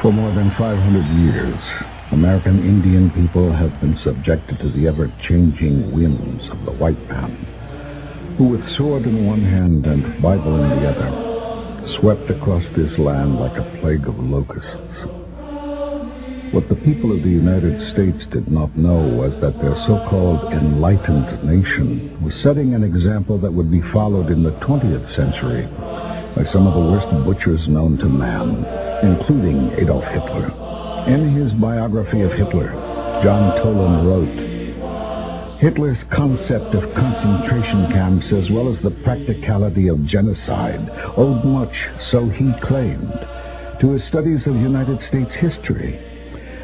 For more than 500 years, American Indian people have been subjected to the ever-changing whims of the white man, who with sword in one hand and Bible in the other, swept across this land like a plague of locusts. What the people of the United States did not know was that their so-called enlightened nation was setting an example that would be followed in the 20th century by some of the worst butchers known to man, including Adolf Hitler. In his biography of Hitler, John Toland wrote, Hitler's concept of concentration camps as well as the practicality of genocide owed much, so he claimed, to his studies of United States history,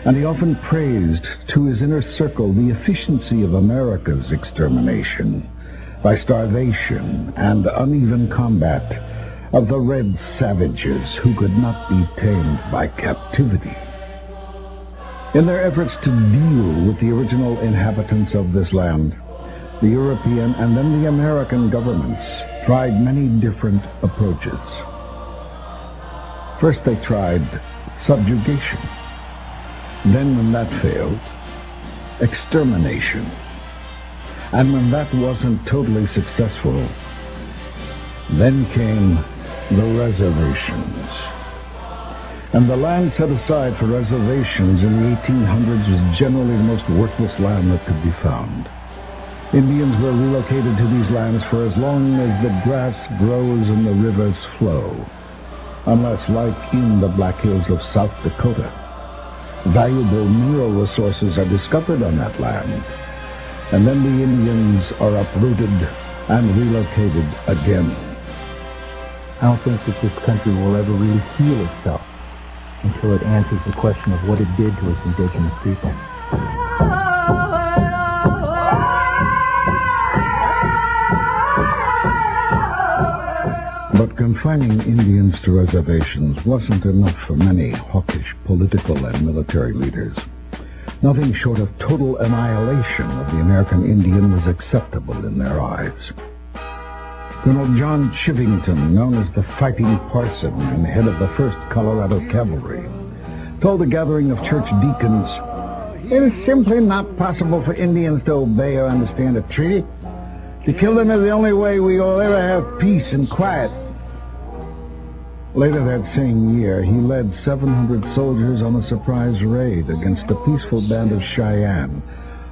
and he often praised to his inner circle the efficiency of America's extermination by starvation and uneven combat of the red savages who could not be tamed by captivity. In their efforts to deal with the original inhabitants of this land, the European and then the American governments tried many different approaches. First they tried subjugation. Then when that failed, extermination. And when that wasn't totally successful, then came the reservations. And the land set aside for reservations in the 1800s was generally the most worthless land that could be found. Indians were relocated to these lands for as long as the grass grows and the rivers flow, unless, like in the Black Hills of South Dakota, valuable mineral resources are discovered on that land, and then the Indians are uprooted and relocated again. I don't think that this country will ever really heal itself until it answers the question of what it did to its indigenous people. But confining Indians to reservations wasn't enough for many hawkish political and military leaders. Nothing short of total annihilation of the American Indian was acceptable in their eyes. Colonel John Chivington, known as the Fighting Parson and head of the 1st Colorado Cavalry, told a gathering of church deacons, "It is simply not possible for Indians to obey or understand a treaty. To kill them is the only way we will ever have peace and quiet." Later that same year, he led 700 soldiers on a surprise raid against a peaceful band of Cheyenne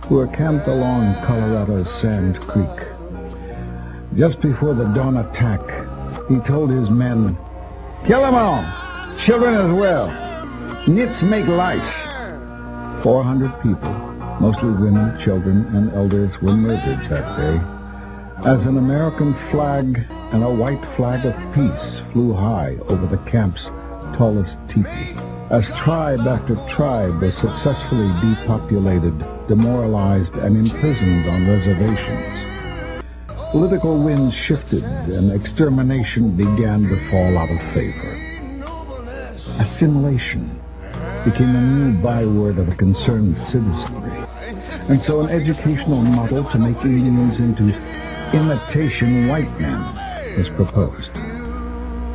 who were camped along Colorado's Sand Creek. Just before the dawn attack, he told his men, "Kill them all, children as well. Nits make lice." 400 people, mostly women, children, and elders, were murdered that day, as an American flag and a white flag of peace flew high over the camp's tallest teepee. As tribe after tribe was successfully depopulated, demoralized, and imprisoned on reservations, political winds shifted and extermination began to fall out of favor. Assimilation became a new byword of a concerned citizenry, and so an educational model to make Indians into imitation white men was proposed.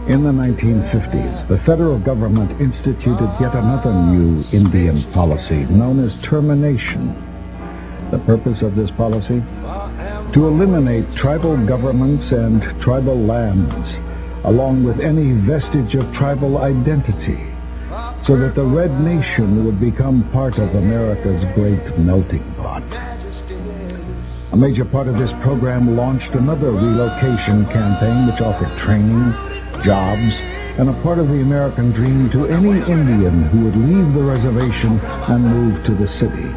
In the 1950s, the federal government instituted yet another new Indian policy known as termination. The purpose of this policy? To eliminate tribal governments and tribal lands, along with any vestige of tribal identity, so that the Red Nation would become part of America's great melting pot. A major part of this program launched another relocation campaign which offered training, jobs, and a part of the American dream to any Indian who would leave the reservation and move to the city.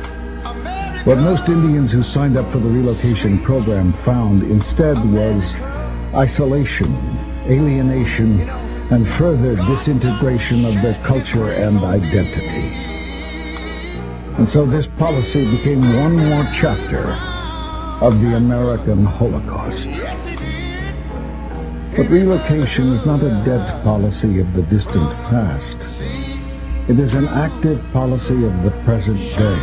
What most Indians who signed up for the relocation program found instead was isolation, alienation, and further disintegration of their culture and identity. And so this policy became one more chapter of the American Holocaust. But relocation is not a dead policy of the distant past. It is an active policy of the present day.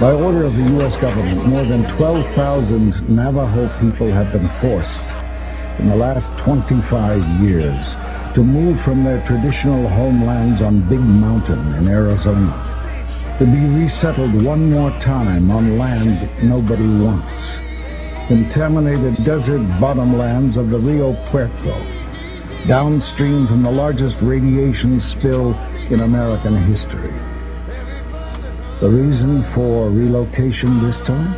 By order of the U.S. government, more than 12,000 Navajo people have been forced in the last 25 years to move from their traditional homelands on Big Mountain in Arizona, to be resettled one more time on land nobody wants, contaminated desert bottomlands of the Rio Puerto, downstream from the largest radiation spill in American history. The reason for relocation this time?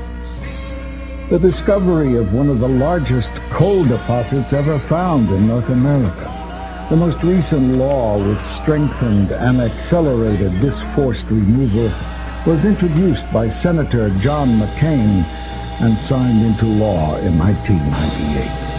The discovery of one of the largest coal deposits ever found in North America. The most recent law which strengthened and accelerated this forced removal was introduced by Senator John McCain and signed into law in 1998.